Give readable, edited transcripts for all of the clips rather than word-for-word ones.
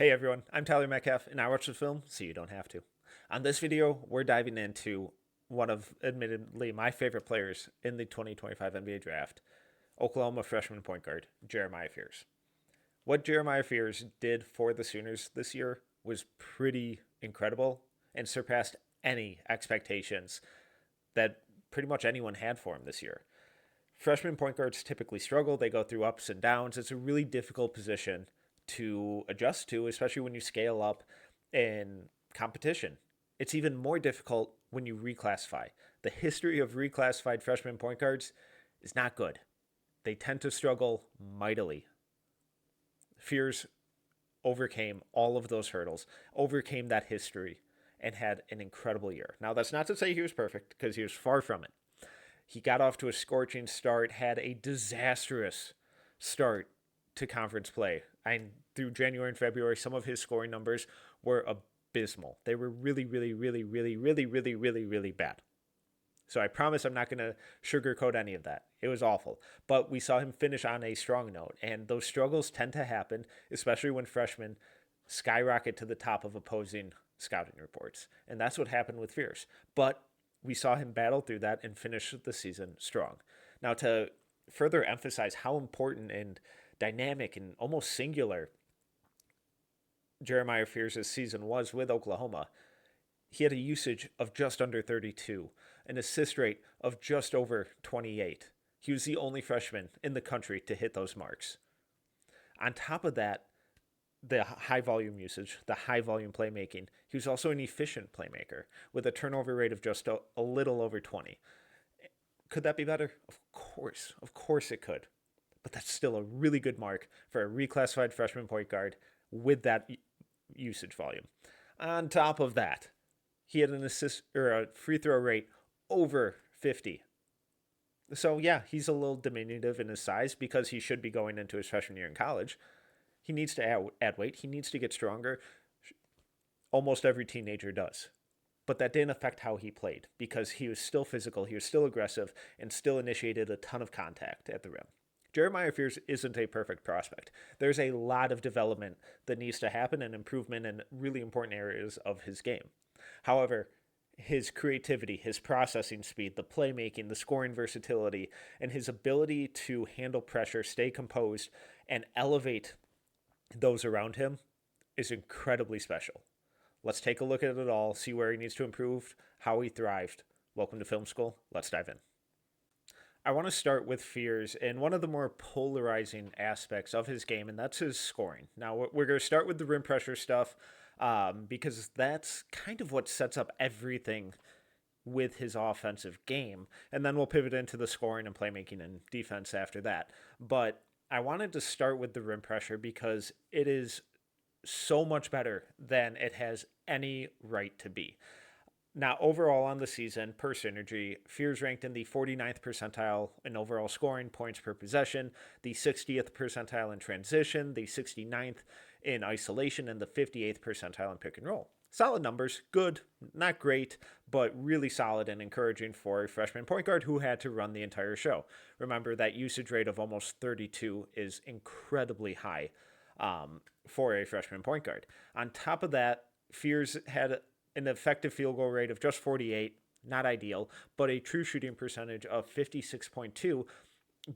Hey everyone, I'm Tyler Metcalf, and I watch the film so you don't have to. On this video, we're diving into one of, admittedly, my favorite players in the 2025 NBA Draft, Oklahoma freshman point guard, Jeremiah Fears. What Jeremiah Fears did for the Sooners this year was pretty incredible and surpassed any expectations that pretty much anyone had for him this year. Freshman point guards typically struggle. They go through ups and downs. It's a really difficult position to adjust to, especially when you scale up in competition. It's even more difficult when you reclassify. The history of reclassified freshman point guards is not good. They tend to struggle mightily. Fears overcame all of those hurdles, overcame that history, and had an incredible year. Now, that's not to say he was perfect, because he was far from it. He got off to a scorching start, had a disastrous start to conference play. And through January and February, some of his scoring numbers were abysmal. They were really, really, really, really, really, really, really, really bad. So I promise I'm not going to sugarcoat any of that. It was awful. But we saw him finish on a strong note. And those struggles tend to happen, especially when freshmen skyrocket to the top of opposing scouting reports. And that's what happened with Fierce. But we saw him battle through that and finish the season strong. Now, to further emphasize how important and dynamic and almost singular Jeremiah Fears' season was with Oklahoma, he had a usage of just under 32, an assist rate of just over 28. He was the only freshman in the country to hit those marks. On top of that, the high volume usage, the high volume playmaking. He was also an efficient playmaker with a turnover rate of just a little over 20. Could that be better? Of course. Of course it could. But that's still a really good mark for a reclassified freshman point guard with that usage volume. On top of that, he had an assist or a free throw rate over 50. So yeah, he's a little diminutive in his size because he should be going into his freshman year in college. He needs to add weight. He needs to get stronger. Almost every teenager does. But that didn't affect how he played because he was still physical, he was still aggressive, and still initiated a ton of contact at the rim. Jeremiah Fears isn't a perfect prospect. There's a lot of development that needs to happen and improvement in really important areas of his game. However, his creativity, his processing speed, the playmaking, the scoring versatility, and his ability to handle pressure, stay composed, and elevate those around him is incredibly special. Let's take a look at it all, see where he needs to improve, how he thrived. Welcome to film school. Let's dive in. I want to start with Fears and one of the more polarizing aspects of his game, and that's his scoring. Now, we're going to start with the rim pressure stuff because that's kind of what sets up everything with his offensive game, and then we'll pivot into the scoring and playmaking and defense after that. But I wanted to start with the rim pressure because it is so much better than it has any right to be. Now, overall on the season, per synergy, Fears ranked in the 49th percentile in overall scoring, points per possession, the 60th percentile in transition, the 69th in isolation, and the 58th percentile in pick and roll. Solid numbers, good, not great, but really solid and encouraging for a freshman point guard who had to run the entire show. Remember, that usage rate of almost 32 is incredibly high for a freshman point guard. On top of that, Fears had an effective field goal rate of just 48, not ideal, but a true shooting percentage of 56.2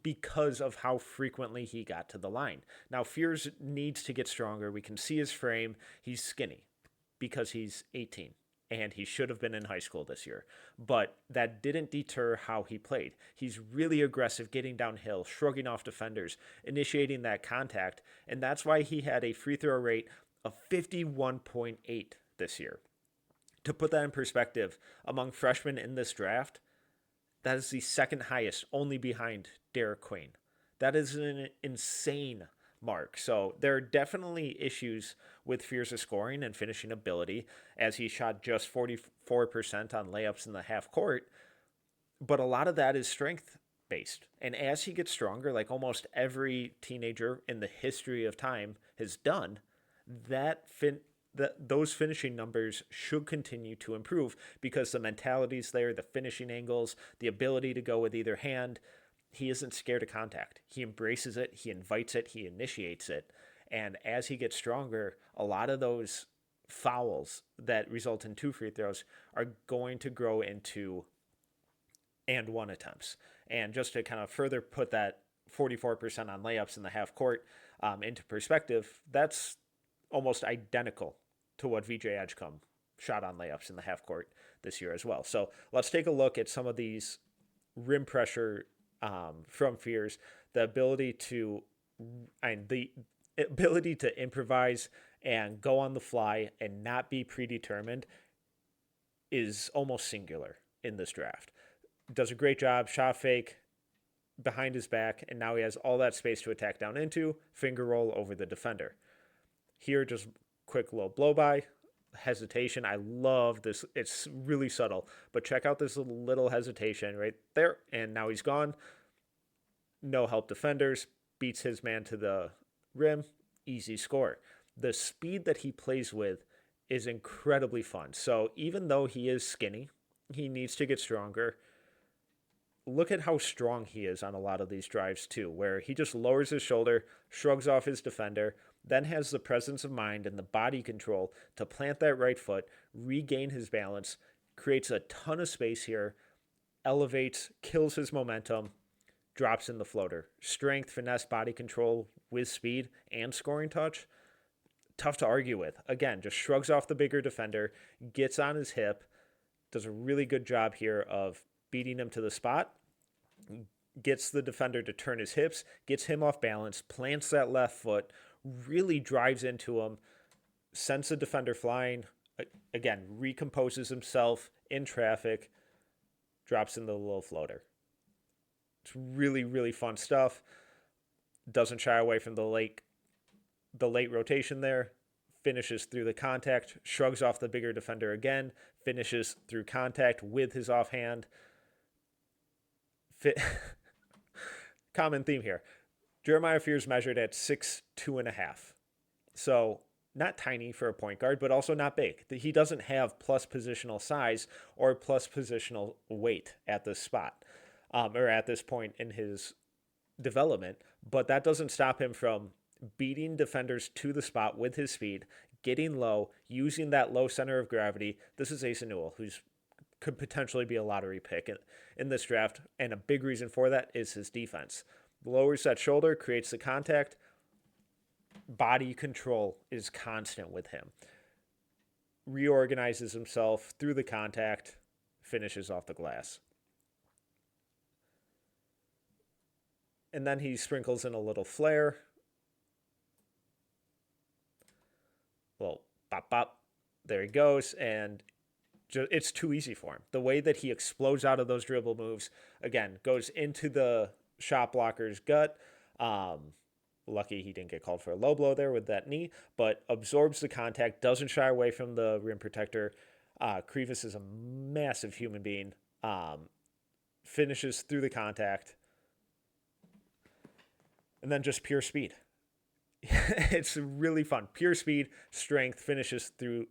because of how frequently he got to the line. Now, Fears needs to get stronger. We can see his frame. He's skinny because he's 18 and he should have been in high school this year. But that didn't deter how he played. He's really aggressive, getting downhill, shrugging off defenders, initiating that contact, and that's why he had a free throw rate of 51.8 this year. To put that in perspective, among freshmen in this draft, that is the second highest, only behind Derek Queen. That is an insane mark. So there are definitely issues with Fears' scoring and finishing ability, as he shot just 44% on layups in the half court. But a lot of that is strength based. And as he gets stronger, like almost every teenager in the history of time has done, those finishing numbers should continue to improve because the mentality's there, the finishing angles, the ability to go with either hand. He isn't scared of contact. He embraces it, he invites it, he initiates it. And as he gets stronger, a lot of those fouls that result in 2 free throws are going to grow into and one attempts. And just to kind of further put that 44% on layups in the half court into perspective, that's almost identical to what VJ Edgecombe shot on layups in the half court this year as well. So let's take a look at some of these rim pressure from Fears, the ability to improvise and go on the fly and not be predetermined is almost singular in this draft. Does a great job, shot fake behind his back, and now he has all that space to attack down into, finger roll over the defender. Here, just quick little blow by, hesitation. I love this. It's really subtle, but check out this little hesitation right there, and now he's gone. No help defenders, beats his man to the rim, easy score. The speed that he plays with is incredibly fun. So even though he is skinny, he needs to get stronger. Look at how strong he is on a lot of these drives too, where he just lowers his shoulder, shrugs off his defender, then has the presence of mind and the body control to plant that right foot, regain his balance, creates a ton of space here, elevates, kills his momentum, drops in the floater. Strength, finesse, body control with speed and scoring touch. Tough to argue with. Again, just shrugs off the bigger defender, gets on his hip, does a really good job here of beating him to the spot, gets the defender to turn his hips, gets him off balance, plants that left foot, really drives into him, sends the defender flying, again, recomposes himself in traffic, drops in the little floater. It's really, really fun stuff. Doesn't shy away from the late rotation there, finishes through the contact, shrugs off the bigger defender again, finishes through contact with his offhand. Common theme here. Jeremiah Fears measured at 6'2.5". So not tiny for a point guard, but also not big. He doesn't have plus positional size or plus positional weight at this spot or at this point in his development. But that doesn't stop him from beating defenders to the spot with his speed, getting low, using that low center of gravity. This is Asa Newell, who's could potentially be a lottery pick in this draft, and a big reason for that is his defense. Lowers that shoulder, creates the contact. Body control is constant with him. Reorganizes himself through the contact, finishes off the glass. And then he sprinkles in a little flair. Well, bop, bop. There he goes, and it's too easy for him. The way that he explodes out of those dribble moves, again, goes into the shot blocker's gut. Lucky he didn't get called for a low blow there with that knee, but absorbs the contact, doesn't shy away from the rim protector. Krivas is a massive human being. Finishes through the contact. And then just pure speed. It's really fun. Pure speed, strength, finishes through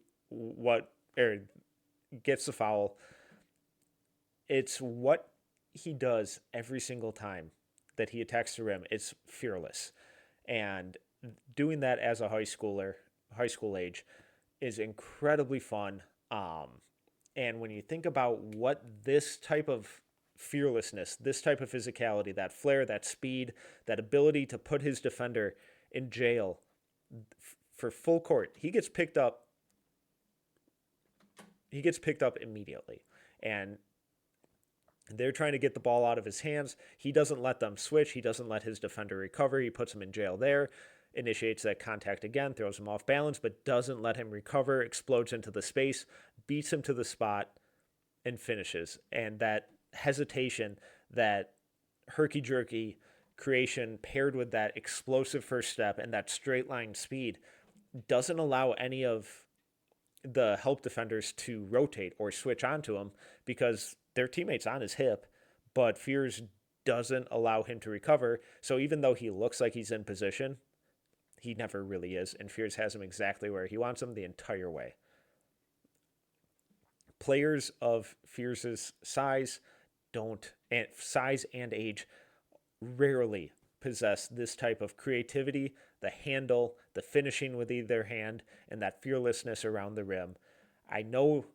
gets the foul. It's what he does every single time that he attacks the rim. It's fearless. And doing that as a high school age, is incredibly fun. And when you think about what this type of fearlessness, this type of physicality, that flair, that speed, that ability to put his defender in jail for full court, he gets picked up immediately. And they're trying to get the ball out of his hands. He doesn't let them switch. He doesn't let his defender recover. He puts him in jail there, initiates that contact again, throws him off balance, but doesn't let him recover, explodes into the space, beats him to the spot, and finishes. And that hesitation, that herky-jerky creation paired with that explosive first step and that straight line speed doesn't allow any of the help defenders to rotate or switch onto him because their teammate's on his hip, but Fears doesn't allow him to recover. So even though he looks like he's in position, he never really is, and Fears has him exactly where he wants him the entire way. Players of Fears' size and age rarely possess this type of creativity, the handle, the finishing with either hand, and that fearlessness around the rim. I know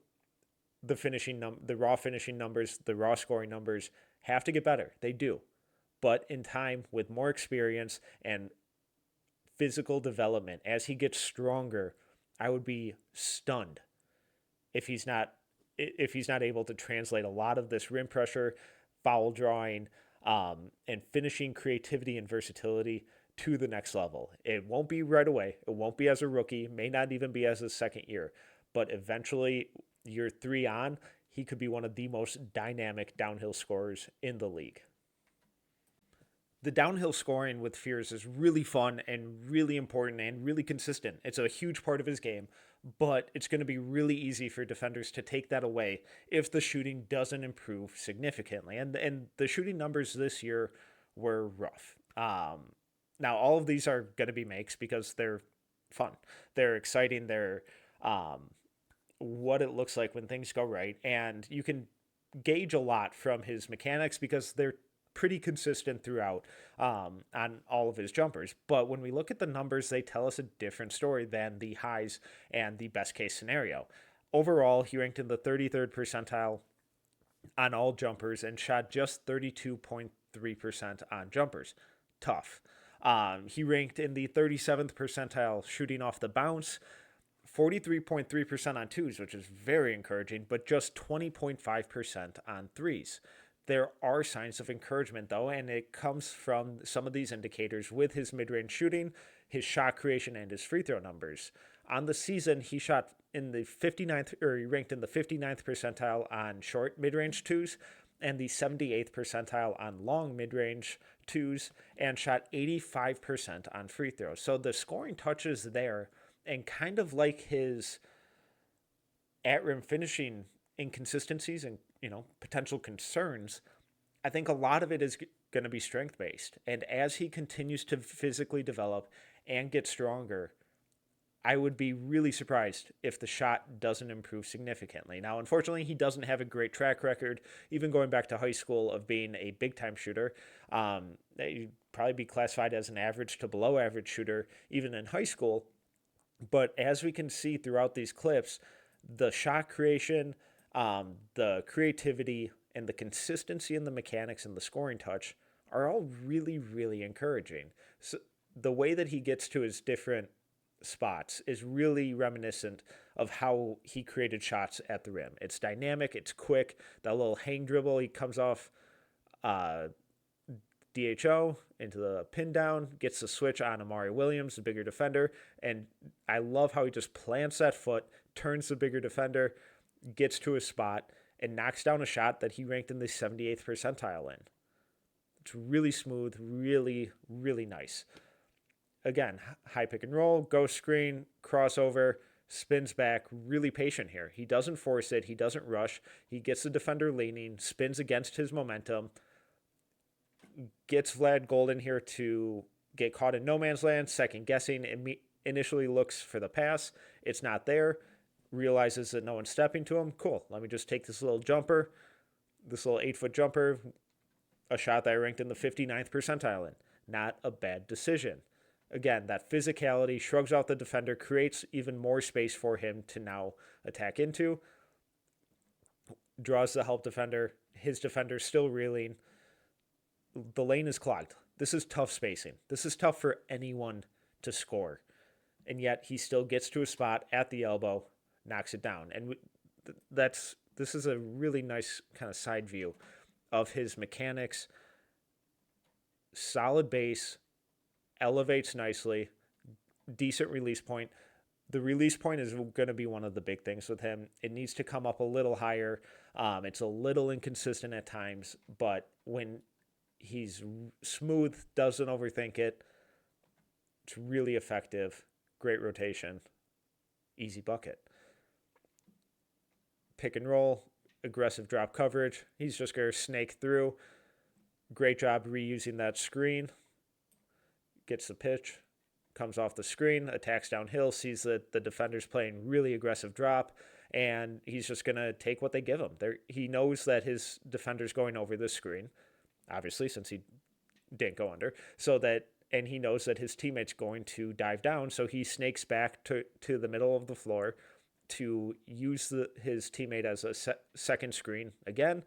the raw finishing numbers, the raw scoring numbers have to get better. They do. But in time, with more experience and physical development, as he gets stronger, I would be stunned if he's not able to translate a lot of this rim pressure, foul drawing, and finishing creativity and versatility to the next level. It won't be right away. It won't be as a rookie, may not even be as a second year, but eventually, year 3 on, he could be one of the most dynamic downhill scorers in the league. The downhill scoring with Fears is really fun and really important and really consistent. It's a huge part of his game, but it's going to be really easy for defenders to take that away if the shooting doesn't improve significantly. And the shooting numbers this year were rough. Now, all of these are going to be makes because they're fun. They're exciting. They're what it looks like when things go right. And you can gauge a lot from his mechanics because they're pretty consistent throughout on all of his jumpers. But when we look at the numbers, they tell us a different story than the highs and the best case scenario. Overall, he ranked in the 33rd percentile on all jumpers and shot just 32.3% on jumpers. Tough. He ranked in the 37th percentile shooting off the bounce, 43.3% on twos, which is very encouraging, but just 20.5% on threes. There are signs of encouragement, though, and it comes from some of these indicators with his mid-range shooting, his shot creation, and his free throw numbers. On the season, he shot in the 59th, or he ranked in the 59th percentile on short mid-range twos and the 78th percentile on long mid-range twos, and shot 85% on free throws. So the scoring touches there, and kind of like his at-rim finishing inconsistencies and potential concerns, I think a lot of it is going to be strength-based. And as he continues to physically develop and get stronger, I would be really surprised if the shot doesn't improve significantly. Now, unfortunately, he doesn't have a great track record, even going back to high school, of being a big-time shooter. He'd probably be classified as an average to below average shooter, even in high school. But as we can see throughout these clips, the shot creation, the creativity, and the consistency in the mechanics and the scoring touch are all really, really encouraging. So the way that he gets to his different spots is really reminiscent of how he created shots at the rim. It's dynamic, it's quick. That little hang dribble, he comes off DHO into the pin down, gets the switch on Amari Williams, the bigger defender, and I love how he just plants that foot, turns the bigger defender, gets to his spot, and knocks down a shot that he ranked in the 78th percentile in. It's really smooth, really, really nice. Again, high pick and roll, ghost screen, crossover, spins back, really patient here. He doesn't force it, he doesn't rush, he gets the defender leaning, spins against his momentum, gets Vlad Golden here to get caught in no man's land, second guessing, initially looks for the pass, it's not there, realizes that no one's stepping to him. Cool, let me just take this little jumper, this little 8-foot jumper, a shot that I ranked in the 59th percentile in. Not a bad decision. Again, that physicality shrugs out the defender, creates even more space for him to now attack into, draws the help defender, his defender still reeling. The lane is clogged. This is tough spacing. This is tough for anyone to score. And yet he still gets to a spot at the elbow, knocks it down. And this is a really nice kind of side view of his mechanics. Solid base, elevates nicely, decent release point. The release point is going to be one of the big things with him. It needs to come up a little higher. It's a little inconsistent at times, but when he's smooth, doesn't overthink it, it's really effective. Great rotation, easy bucket. Pick and roll, aggressive drop coverage. He's just going to snake through. Great job reusing that screen. Gets the pitch, comes off the screen, attacks downhill, sees that the defender's playing really aggressive drop, and he's just going to take what they give him. He knows that his defender's going over the screen, obviously, since he didn't go under, so that, and he knows that his teammate's going to dive down, so he snakes back to the middle of the floor to use his teammate as a second screen. Again,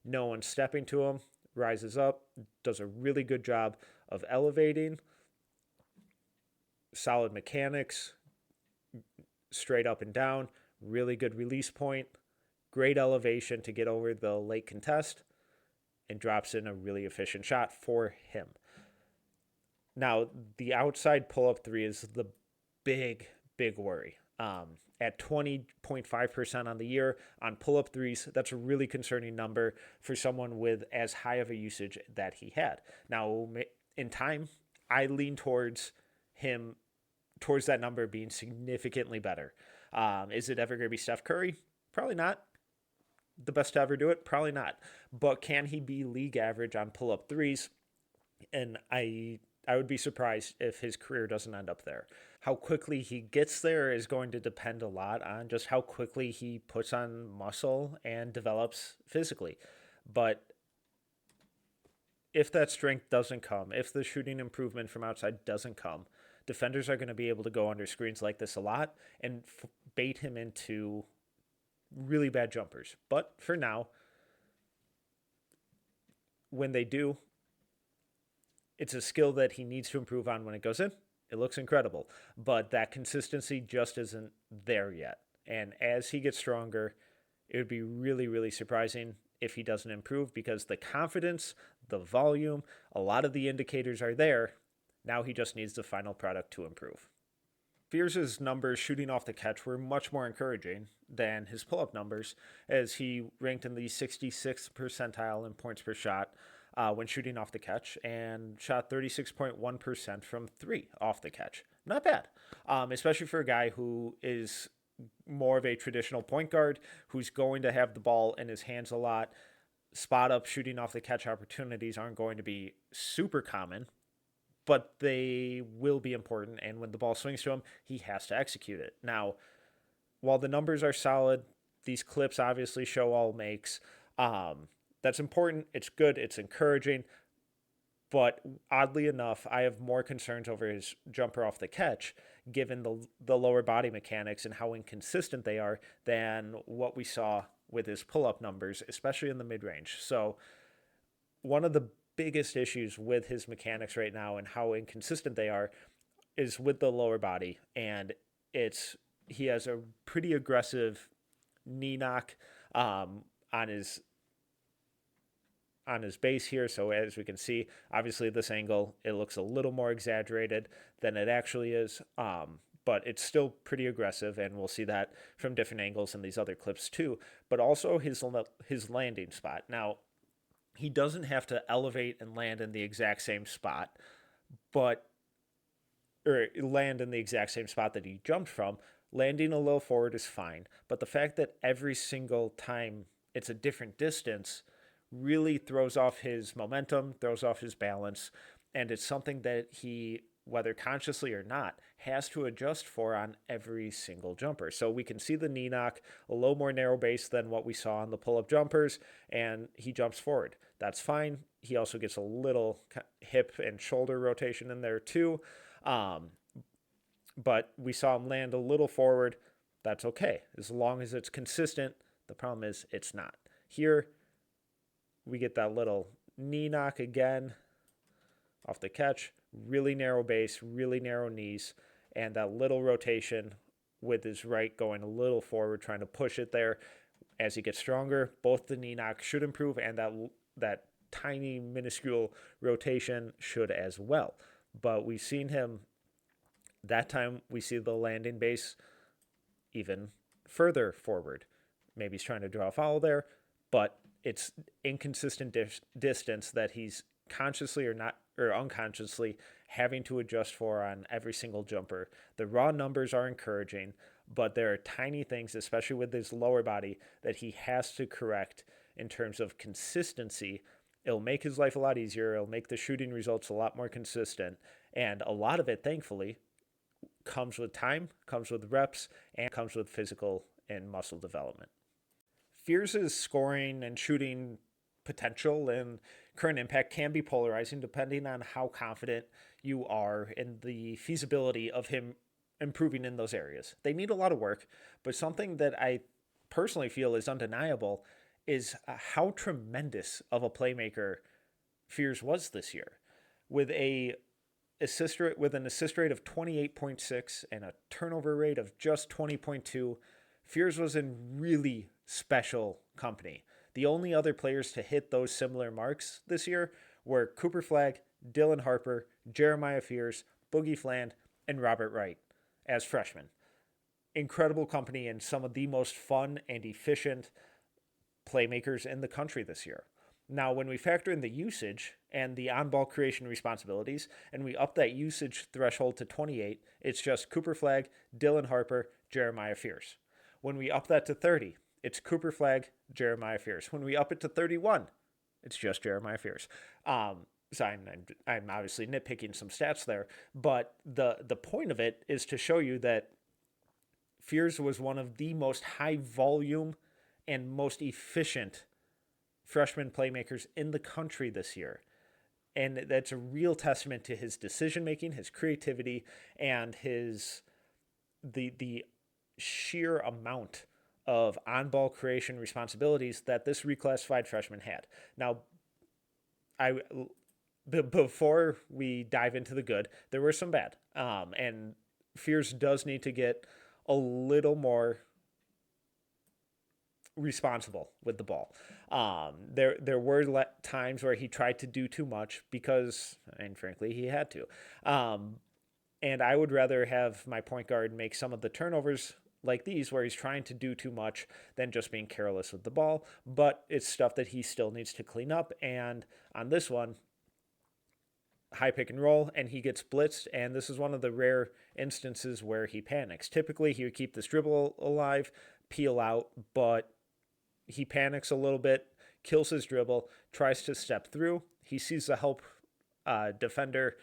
no one stepping to him, rises up, does a really good job of elevating, solid mechanics, straight up and down, really good release point, great elevation to get over the late contest, and drops in a really efficient shot for him. Now, the outside pull-up three is the big, big worry. At 20.5% on the year on pull-up threes, that's a really concerning number for someone with as high of a usage that he had. Now, in time, I lean towards that number being significantly better. Is it ever going to be Steph Curry? Probably not. The best to ever do it? Probably not. But can he be league average on pull-up threes? And I would be surprised if his career doesn't end up there. How quickly he gets there is going to depend a lot on just how quickly he puts on muscle and develops physically. But if that strength doesn't come, if the shooting improvement from outside doesn't come, defenders are going to be able to go under screens like this a lot and bait him into really bad jumpers. But for now, when they do, it's a skill that he needs to improve on when it goes in. It looks incredible, but that consistency just isn't there yet. And as he gets stronger, it would be really, really surprising if he doesn't improve, because the confidence, the volume, a lot of the indicators are there. Now he just needs the final product to improve. Fears' numbers shooting off the catch were much more encouraging than his pull-up numbers, as he ranked in the 66th percentile in points per shot when shooting off the catch, and shot 36.1% from three off the catch. Not bad, especially for a guy who is more of a traditional point guard, who's going to have the ball in his hands a lot. Spot up shooting off the catch opportunities aren't going to be super common, but they will be important, and when the ball swings to him, he has to execute it. Now, while the numbers are solid, these clips obviously show all makes. That's important. It's good. It's encouraging. But oddly enough, I have more concerns over his jumper off the catch, given the lower body mechanics and how inconsistent they are, than what we saw with his pull-up numbers, especially in the mid-range. So one of the biggest issues with his mechanics right now and how inconsistent they are is with the lower body. And he has a pretty aggressive knee knock on his base here. So as we can see, obviously this angle, it looks a little more exaggerated than it actually is. But it's still pretty aggressive, and we'll see that from different angles in these other clips too. But also his landing spot. Now, he doesn't have to elevate and land in the exact same spot, or land in the exact same spot that he jumped from. Landing a little forward is fine. But the fact that every single time it's a different distance really throws off his momentum, throws off his balance, and it's something that he, whether consciously or not, has to adjust for on every single jumper. So we can see the knee knock, a little more narrow base than what we saw on the pull-up jumpers, and he jumps forward. That's fine. He also gets a little hip and shoulder rotation in there too. But we saw him land a little forward. That's okay, as long as it's consistent. The problem is it's not. Here, we get that little knee knock again off the catch, really narrow base, really narrow knees, and that little rotation with his right going a little forward, trying to push it there. As he gets stronger, both the knee knock should improve, and that tiny, minuscule rotation should as well. But we've seen him, that time we see the landing base even further forward. Maybe he's trying to draw a foul there, but it's inconsistent distance that he's consciously or unconsciously having to adjust for on every single jumper. The raw numbers are encouraging, but there are tiny things, especially with his lower body, that he has to correct in terms of consistency. It'll make his life a lot easier. It'll make the shooting results a lot more consistent. And a lot of it, thankfully, comes with time, comes with reps, and comes with physical and muscle development. Fears' scoring and shooting potential and current impact can be polarizing depending on how confident you are in the feasibility of him improving in those areas. They need a lot of work, but something that I personally feel is undeniable is how tremendous of a playmaker Fears was this year. With an assist rate of 28.6 and a turnover rate of just 20.2, Fears was in really special company. The only other players to hit those similar marks this year were Cooper Flagg, Dylan Harper, Jeremiah Fears, Boogie Fland, and Robert Wright as freshmen. Incredible company and some of the most fun and efficient playmakers in the country this year. Now, when we factor in the usage and the on-ball creation responsibilities, and we up that usage threshold to 28, it's just Cooper Flagg, Dylan Harper, Jeremiah Fears. When we up that to 30, it's Cooper Flagg, Jeremiah Fears. When we up it to 31, it's just Jeremiah Fears. So I'm obviously nitpicking some stats there, but the point of it is to show you that Fears was one of the most high volume and most efficient freshman playmakers in the country this year. And that's a real testament to his decision making, his creativity, and the sheer amount of on-ball creation responsibilities that this reclassified freshman had. Now, before we dive into the good, there were some bad. And Fears does need to get a little more responsible with the ball. There were times where he tried to do too much because, and frankly, he had to. And I would rather have my point guard make some of the turnovers like these where he's trying to do too much than just being careless with the ball. But it's stuff that he still needs to clean up. And on this one, high pick and roll, and he gets blitzed, and this is one of the rare instances where he panics. Typically, he would keep this dribble alive, peel out, but he panics a little bit, kills his dribble, tries to step through. He sees the help defender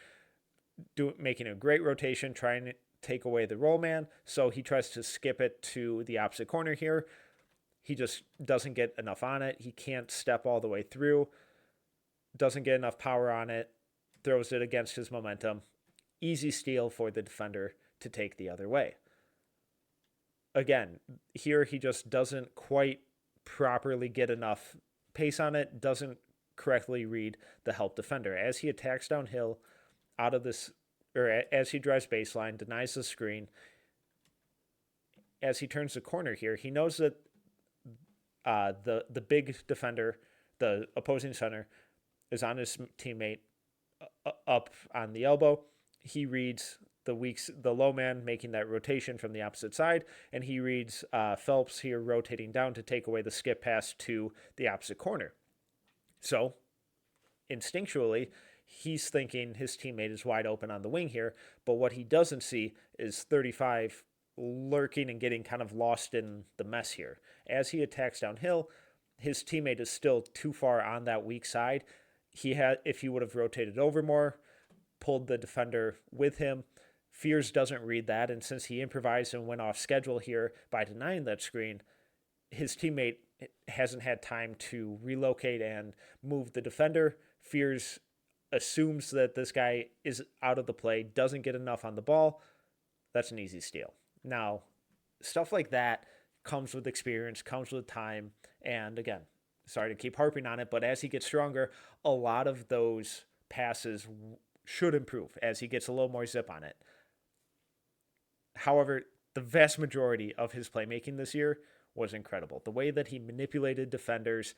making a great rotation, trying to take away the roll man, so he tries to skip it to the opposite corner here. He just doesn't get enough on it. He can't step all the way through, doesn't get enough power on it, throws it against his momentum. Easy steal for the defender to take the other way. Again, here he just doesn't quite properly get enough pace on it, doesn't correctly read the help defender. As he attacks downhill out of this, or as he drives baseline, denies the screen, as he turns the corner here, he knows that the big defender, the opposing center, is on his teammate up on the elbow. He reads the low man making that rotation from the opposite side, and he reads Phelps here rotating down to take away the skip pass to the opposite corner. So, instinctually, he's thinking his teammate is wide open on the wing here, but what he doesn't see is 35 lurking and getting kind of lost in the mess here. As he attacks downhill, his teammate is still too far on that weak side. If he would have rotated over more, pulled the defender with him, Fears doesn't read that, and since he improvised and went off schedule here by denying that screen, his teammate hasn't had time to relocate and move the defender. Fears assumes that this guy is out of the play, doesn't get enough on the ball. That's an easy steal. Now, stuff like that comes with experience, comes with time, and again, sorry to keep harping on it, but as he gets stronger, a lot of those passes should improve as he gets a little more zip on it. However, the vast majority of his playmaking this year was incredible. The way that he manipulated defenders,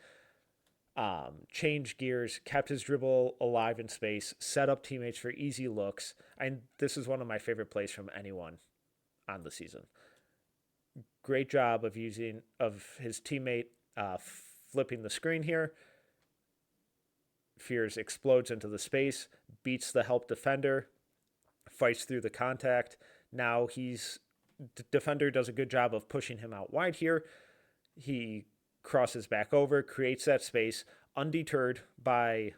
changed gears, kept his dribble alive in space, set up teammates for easy looks. And this is one of my favorite plays from anyone on the season. Great job of his teammate flipping the screen here. Fears explodes into the space, beats the help defender, fights through the contact. Now the defender does a good job of pushing him out wide here. He crosses back over, creates that space, undeterred by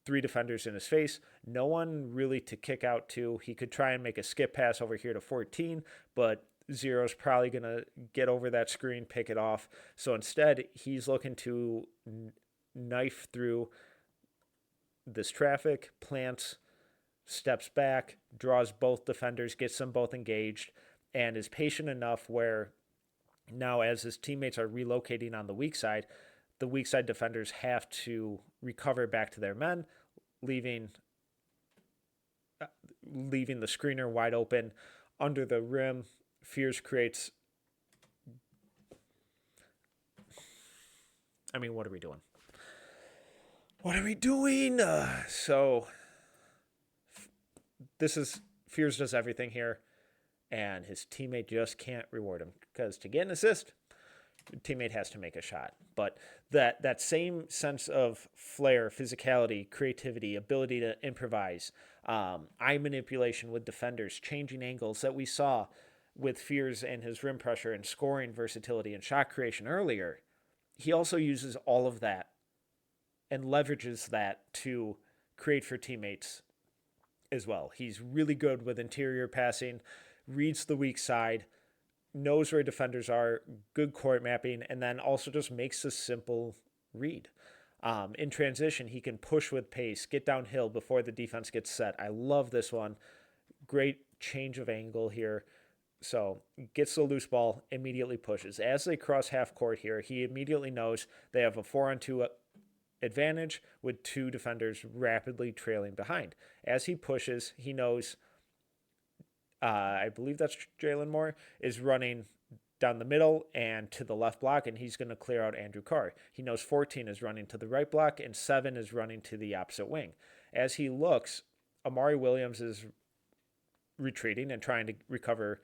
3 defenders in his face. No one really to kick out to. He could try and make a skip pass over here to 14, but Zero's probably going to get over that screen, pick it off. So instead, he's looking to knife through this traffic, plants, steps back, draws both defenders, gets them both engaged, and is patient enough where now, as his teammates are relocating on the weak side defenders have to recover back to their men, leaving leaving the screener wide open under the rim. Fears creates. I mean, what are we doing? What are we doing? So this is Fears does everything here, and his teammate just can't reward him because to get an assist, your teammate has to make a shot. But that same sense of flair, physicality, creativity, ability to improvise, eye manipulation with defenders, changing angles that we saw with Fears and his rim pressure and scoring versatility and shot creation earlier, he also uses all of that and leverages that to create for teammates as well. He's really good with interior passing, reads the weak side, knows where defenders are, good court mapping, and then also just makes a simple read. In transition, he can push with pace, get downhill before the defense gets set. I love this one. Great change of angle here. So gets the loose ball, immediately pushes. As they cross half court here, he immediately knows they have a 4-on-2 advantage with two defenders rapidly trailing behind. As he pushes, he knows, I believe that's Jalen Moore, is running down the middle and to the left block, and he's going to clear out Andrew Carr. He knows 14 is running to the right block, and 7 is running to the opposite wing. As he looks, Amari Williams is retreating and trying to recover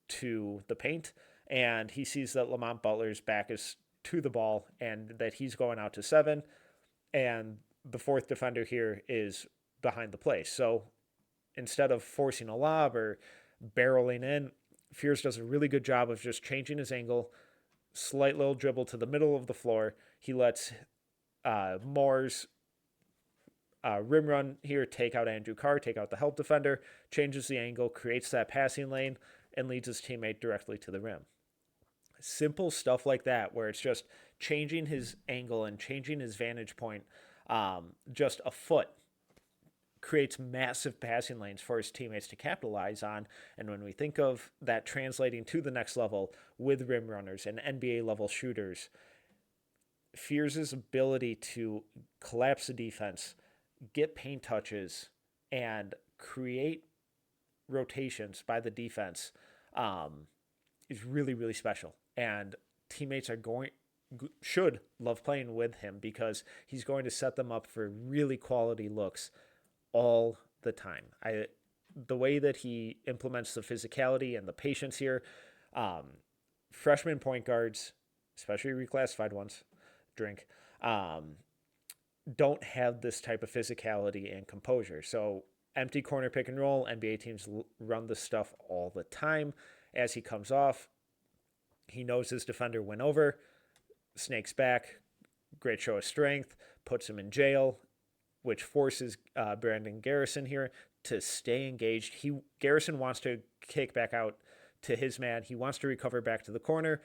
to the paint, and he sees that Lamont Butler's back is to the ball and that he's going out to 7, and the fourth defender here is behind the play. So instead of forcing a lob or barreling in, Fears does a really good job of just changing his angle, slight little dribble to the middle of the floor. He lets Moore's rim run here take out Andrew Carr, take out the help defender, changes the angle, creates that passing lane, and leads his teammate directly to the rim. Simple stuff like that, where it's just changing his angle and changing his vantage point just a foot, creates massive passing lanes for his teammates to capitalize on. And when we think of that translating to the next level with rim runners and NBA level shooters, Fears' ability to collapse the defense, get paint touches, and create rotations by the defense is really, really special. And teammates should love playing with him because he's going to set them up for really quality looks all the time. The way that he implements the physicality and the patience here, freshman point guards, especially reclassified ones, don't have this type of physicality and composure. So empty corner pick and roll, NBA teams run this stuff all the time. As he comes off, he knows his defender went over, snakes back, great show of strength, puts him in jail, which forces Brandon Garrison here to stay engaged. Garrison wants to kick back out to his man. He wants to recover back to the corner.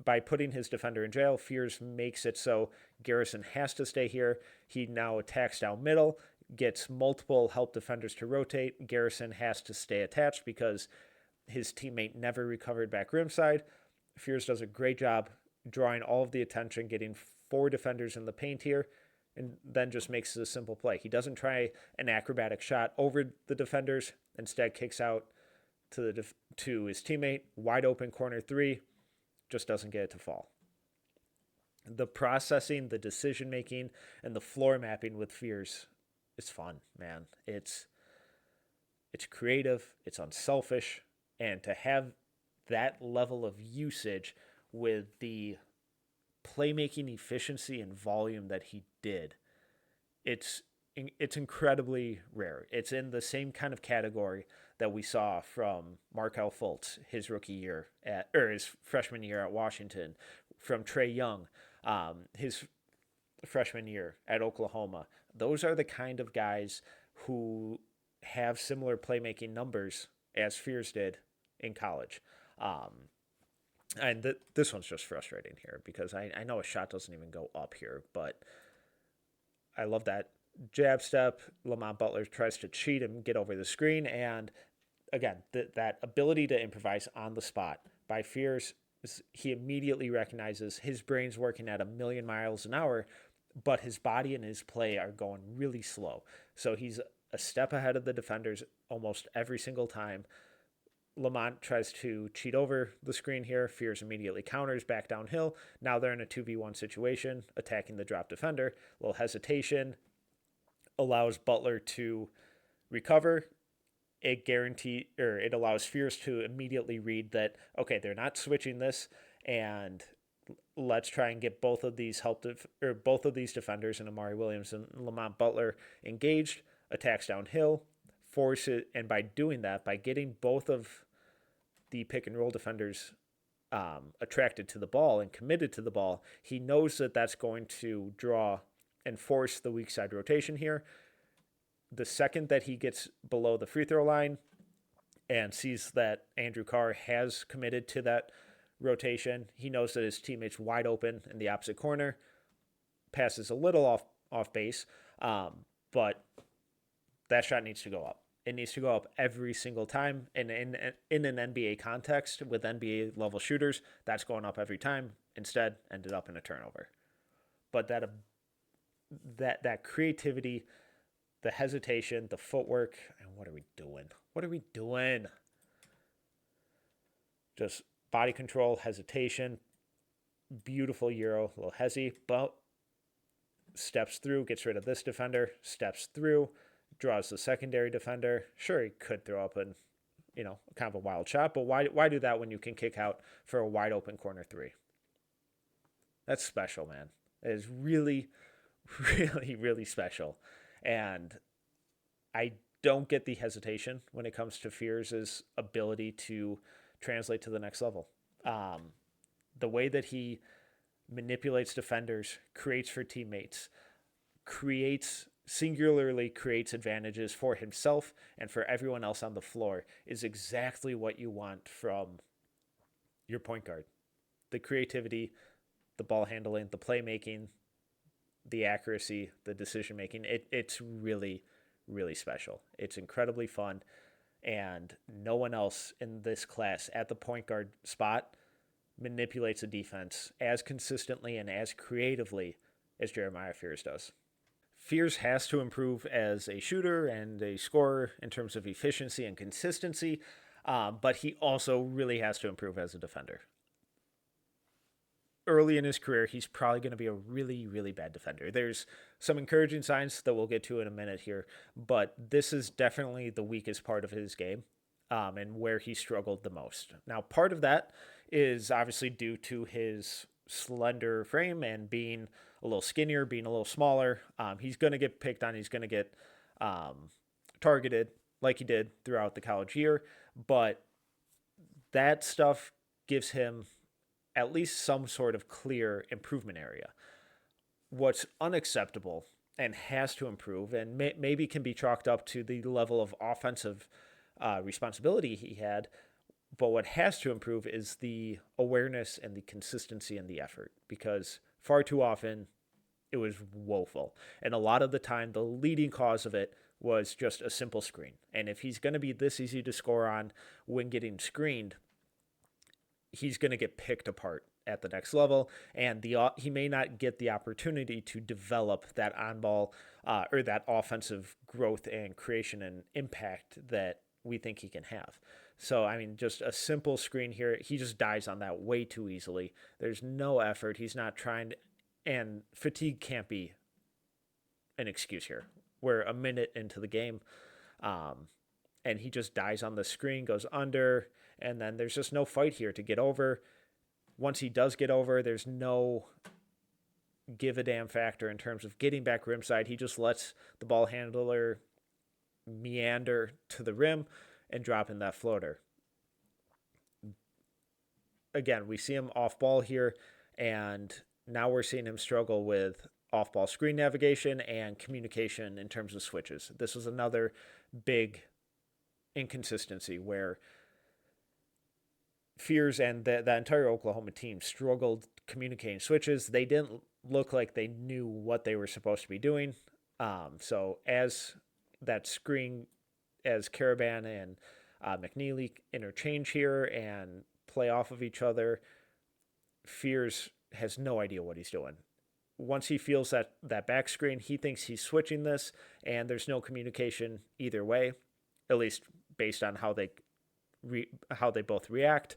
By putting his defender in jail, Fears makes it so Garrison has to stay here. He now attacks down middle, gets multiple help defenders to rotate. Garrison has to stay attached because his teammate never recovered back rim side. Fears does a great job drawing all of the attention, getting 4 defenders in the paint here, and then just makes it a simple play. He doesn't try an acrobatic shot over the defenders. Instead, kicks out to his teammate, wide open corner 3, just doesn't get it to fall. The processing, the decision making, and the floor mapping with Fears is fun, man. It's creative, it's unselfish, and to have that level of usage with the playmaking efficiency and volume that he did, it's incredibly rare. It's in the same kind of category that we saw from Markelle Fultz his his freshman year at Washington, from Trae Young his freshman year at Oklahoma. Those are the kind of guys who have similar playmaking numbers as Fears did in college. And this one's just frustrating here because I know a shot doesn't even go up here, but I love that jab step. Lamont Butler tries to cheat and get over the screen. And again, that ability to improvise on the spot by Fears, he immediately recognizes his brain's working at 1,000,000 miles an hour, but his body and his play are going really slow. So he's a step ahead of the defenders almost every single time. Lamont tries to cheat over the screen here. Fears immediately counters back downhill. Now they're in a 2v1 situation, attacking the drop defender. A little hesitation allows Butler to recover. It allows Fears to immediately read that, okay, they're not switching this, and let's try and get both of these both of these defenders, and Amari Williams and Lamont Butler, engaged. Attacks downhill, force it, and by doing that, by getting both of the pick and roll defenders attracted to the ball and committed to the ball, he knows that that's going to draw and force the weak side rotation here. The second that he gets below the free throw line and sees that Andrew Carr has committed to that rotation, he knows that his teammate's wide open in the opposite corner, passes a little off base, but that shot needs to go up. It needs to go up every single time. And in an NBA context with NBA level shooters, that's going up every time. Instead, ended up in a turnover. But that creativity, the hesitation, the footwork, and what are we doing? What are we doing? Just body control, hesitation, beautiful Euro, a little hezzy, but steps through, gets rid of this defender, steps through, draws the secondary defender. Sure, he could throw up an, kind of a wild shot, but why do that when you can kick out for a wide open corner three? That's special, man. It is really, really, really special. And I don't get the hesitation when it comes to Fears' ability to translate to the next level. The way that he manipulates defenders, creates for teammates, singularly creates advantages for himself and for everyone else on the floor is exactly what you want from your point guard. The creativity, the ball handling, the playmaking, the accuracy, the decision making. It's really, really special. It's incredibly fun. And no one else in this class at the point guard spot manipulates a defense as consistently and as creatively as Jeremiah Fears does. Fears has to improve as a shooter and a scorer in terms of efficiency and consistency, but he also really has to improve as a defender. Early in his career, he's probably going to be a really, really bad defender. There's some encouraging signs that we'll get to in a minute here, but this is definitely the weakest part of his game and where he struggled the most. Now, part of that is obviously due to his slender frame and being a little skinnier, being a little smaller. He's going to get picked on. He's going to get targeted like he did throughout the college year, but that stuff gives him at least some sort of clear improvement area. What's unacceptable and has to improve, and maybe can be chalked up to the level of offensive responsibility he had, but what has to improve is the awareness and the consistency and the effort, because far too often it was woeful. And a lot of the time, the leading cause of it was just a simple screen. And if he's going to be this easy to score on when getting screened, he's going to get picked apart at the next level, and he may not get the opportunity to develop that on-ball or that offensive growth and creation and impact that we think he can have. So, I mean, just a simple screen here, he just dies on that way too easily. There's no effort. He's not trying to, and fatigue can't be an excuse here. We're a minute into the game, and he just dies on the screen, goes under, and then there's just no fight here to get over. Once he does get over, there's no give a damn factor in terms of getting back rim side. He just lets the ball handler meander to the rim and drop in that floater. Again, we see him off ball here, and now we're seeing him struggle with off ball screen navigation and communication in terms of switches. This was another big inconsistency where Fears and the entire Oklahoma team struggled communicating switches. They didn't look like they knew what they were supposed to be doing. So as that screen, as Caravan and McNeely interchange here and play off of each other, Fears has no idea what he's doing. Once he feels that back screen, he thinks he's switching this, and there's no communication either way, at least based on how they both react.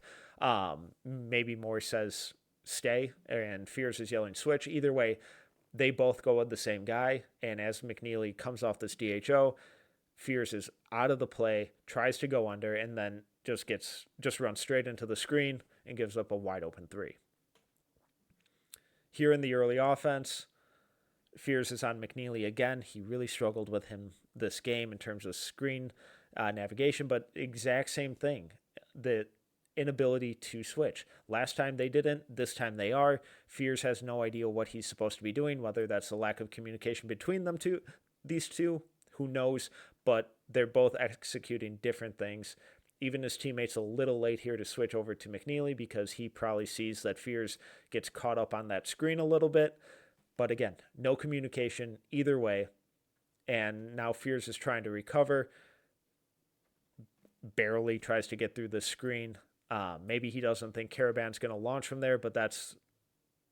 Maybe Moore says stay, and Fears is yelling switch. Either way, they both go with the same guy, and as McNeely comes off this DHO, Fears is out of the play, tries to go under, and then just runs straight into the screen and gives up a wide open three. Here in the early offense, Fears is on McNeely again. He really struggled with him this game in terms of screen navigation, but exact same thing. The inability to switch. Last time they didn't, this time they are. Fears has no idea what he's supposed to be doing, whether that's a lack of communication between these two, who knows, but they're both executing different things. Even his teammate's a little late here to switch over to McNeely because he probably sees that Fears gets caught up on that screen a little bit. But again, no communication either way. And now Fears is trying to recover. Barely tries to get through the screen. Maybe he doesn't think Caravan's going to launch from there, but that's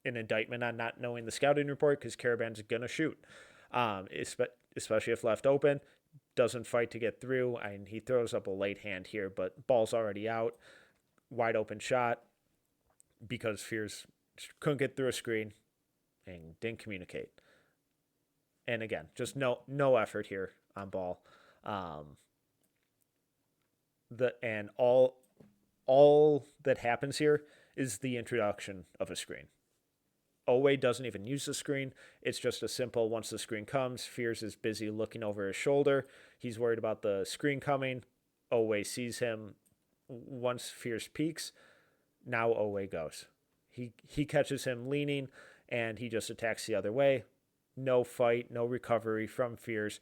an indictment on not knowing the scouting report because Caravan's going to shoot, especially if left open. Doesn't fight to get through, and he throws up a late hand here, but ball's already out. Wide open shot because Fears couldn't get through a screen and didn't communicate. And again, just no effort here on ball. All that happens here is the introduction of a screen. Owe doesn't even use the screen. It's just a simple, once the screen comes, Fears is busy looking over his shoulder. He's worried about the screen coming. Owe sees him. Once Fears peeks, now Owe goes. He catches him leaning, and he just attacks the other way. No fight, no recovery from Fears.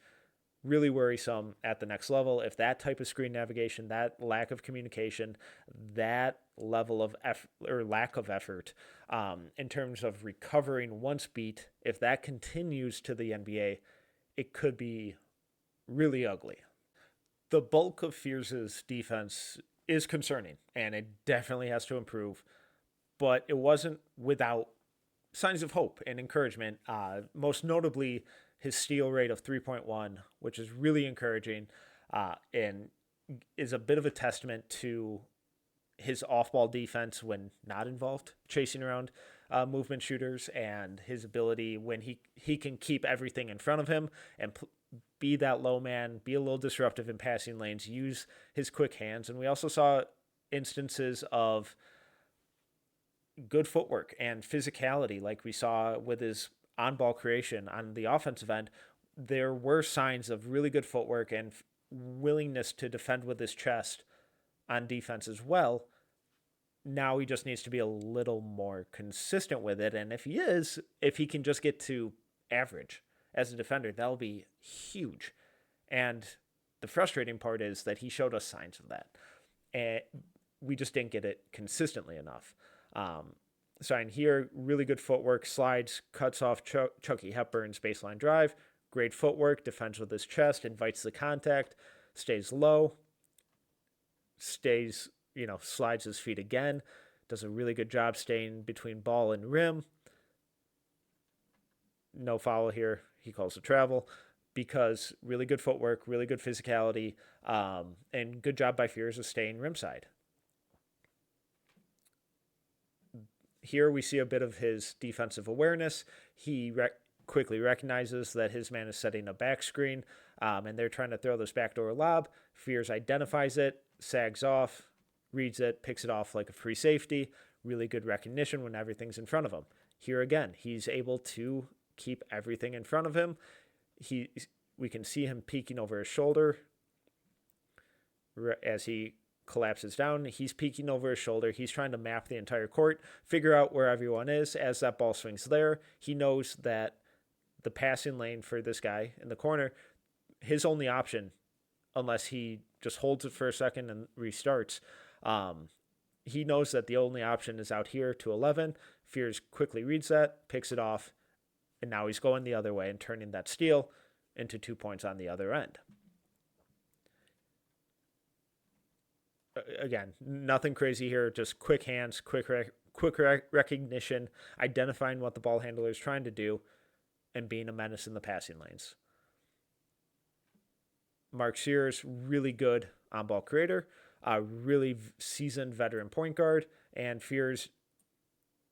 Really worrisome at the next level. If that type of screen navigation, that lack of communication, that level of lack of effort in terms of recovering once beat, if that continues to the NBA, it could be really ugly. The bulk of Fears' defense is concerning, and it definitely has to improve, but it wasn't without signs of hope and encouragement, most notably his steal rate of 3.1, which is really encouraging and is a bit of a testament to his off-ball defense when not involved, chasing around movement shooters, and his ability when he can keep everything in front of him and be that low man, be a little disruptive in passing lanes, use his quick hands. And we also saw instances of good footwork and physicality like we saw with his on-ball creation on the offensive end. There were signs of really good footwork and willingness to defend with his chest on defense as well. Now he just needs to be a little more consistent with it. And if he can just get to average as a defender, that'll be huge. And the frustrating part is that he showed us signs of that. And we just didn't get it consistently enough. Sign here, really good footwork, slides, cuts off Chucky Hepburn's baseline drive. Great footwork, defends with his chest, invites the contact, stays low, slides his feet again, does a really good job staying between ball and rim. No foul here. He calls a travel because really good footwork, really good physicality, and good job by Fears of staying rim side. Here we see a bit of his defensive awareness. He quickly recognizes that his man is setting a back screen, and they're trying to throw this backdoor lob. Fears identifies it, sags off, reads it, picks it off like a free safety. Really good recognition when everything's in front of him. Here again, he's able to keep everything in front of him. We can see him peeking over his shoulder as he collapses down. He's peeking over his shoulder. He's trying to map the entire court, figure out where everyone is. As that ball swings there, he knows that the passing lane for this guy in the corner, his only option, unless he just holds it for a second and restarts, He knows that the only option is out here to 11. Fears quickly reads that, picks it off, and now he's going the other way and turning that steal into 2 points on the other end. Again, nothing crazy here, just quick hands, quick recognition, identifying what the ball handler is trying to do, and being a menace in the passing lanes. Mark Sears, really good on ball creator, a really seasoned veteran point guard, and Fears,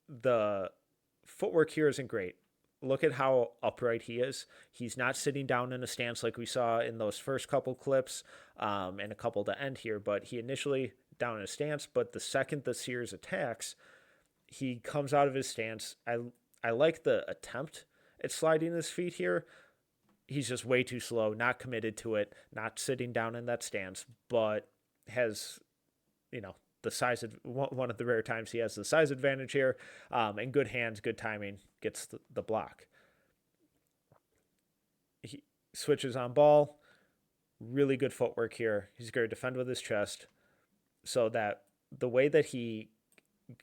the footwork here isn't great. Look at how upright he is. He's not sitting down in a stance like we saw in those first couple clips and a couple to end here, but he initially down in a stance, but the second the Sears attacks, he comes out of his stance. I like the attempt at sliding his feet here. He's just way too slow, not committed to it, not sitting down in that stance, but has, the size of one of the rare times he has the size advantage here, and good hands, good timing, gets the block. He switches on ball, really good footwork here. He's going to defend with his chest, so that the way that he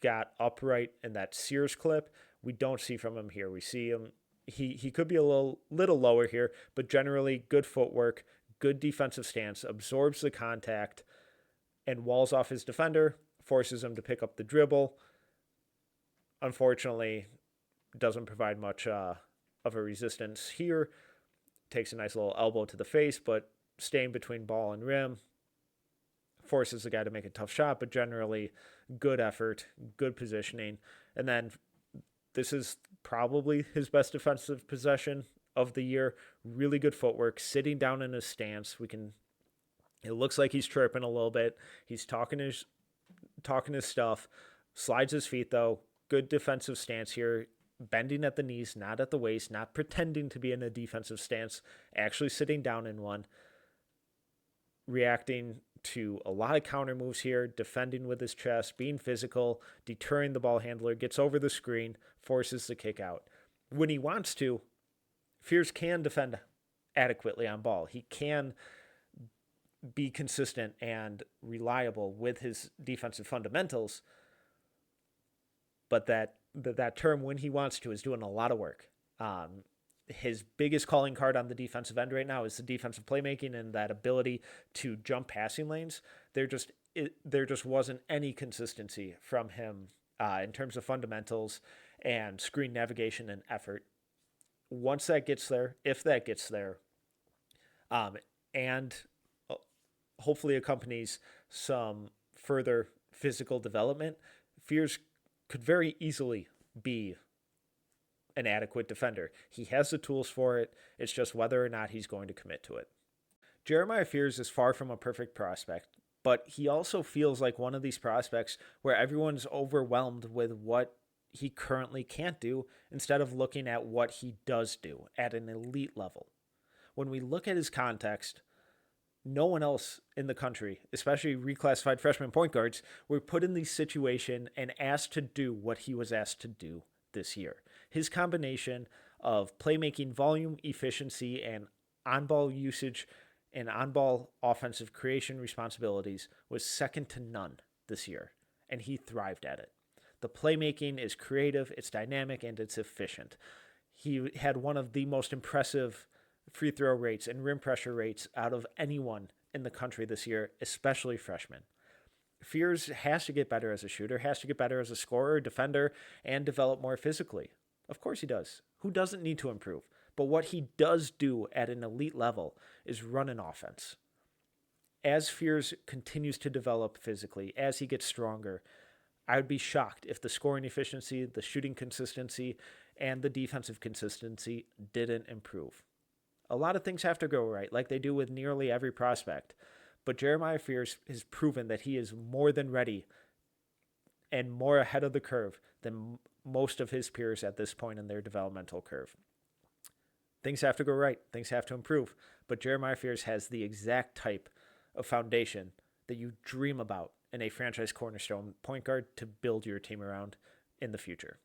got upright in that Sears clip, we don't see from him here. We see him, he could be a little lower here, but generally good footwork, good defensive stance, absorbs the contact, and walls off his defender, forces him to pick up the dribble. Unfortunately, doesn't provide much of a resistance here. Takes a nice little elbow to the face, but staying between ball and rim, forces the guy to make a tough shot, but generally good effort, good positioning. And then this is probably his best defensive possession of the year. Really good footwork, sitting down in his stance. It looks like he's chirping a little bit. He's talking his stuff, slides his feet though. Good defensive stance here, bending at the knees, not at the waist, not pretending to be in a defensive stance, actually sitting down in one, reacting to a lot of counter moves here, defending with his chest, being physical, deterring the ball handler, gets over the screen, forces the kick out. When he wants to, Fears can defend adequately on ball. He can be consistent and reliable with his defensive fundamentals, but that term when he wants to is doing a lot of work. His biggest calling card on the defensive end right now is the defensive playmaking and that ability to jump passing lanes. There just wasn't any consistency from him in terms of fundamentals and screen navigation and effort. Once that gets there, if that gets there, and hopefully accompanies some further physical development, Fears could very easily be an adequate defender. He has the tools for it. It's just whether or not he's going to commit to it. Jeremiah Fears is far from a perfect prospect, but he also feels like one of these prospects where everyone's overwhelmed with what he currently can't do instead of looking at what he does do at an elite level. When we look at his context, no one else in the country, especially reclassified freshman point guards, were put in the situation and asked to do what he was asked to do this year. His combination of playmaking volume, efficiency, and on-ball usage and on-ball offensive creation responsibilities was second to none this year, and he thrived at it. The playmaking is creative, it's dynamic, and it's efficient. He had one of the most impressive free throw rates and rim pressure rates out of anyone in the country this year, especially freshmen. Fears has to get better as a shooter, has to get better as a scorer, defender, and develop more physically. Of course he does. Who doesn't need to improve? But what he does do at an elite level is run an offense. As Fears continues to develop physically, as he gets stronger, I would be shocked if the scoring efficiency, the shooting consistency, and the defensive consistency didn't improve. A lot of things have to go right, like they do with nearly every prospect. But Jeremiah Fears has proven that he is more than ready and more ahead of the curve than most of his peers at this point in their developmental curve. Things have to go right. Things have to improve. But Jeremiah Fears has the exact type of foundation that you dream about in a franchise cornerstone point guard to build your team around in the future.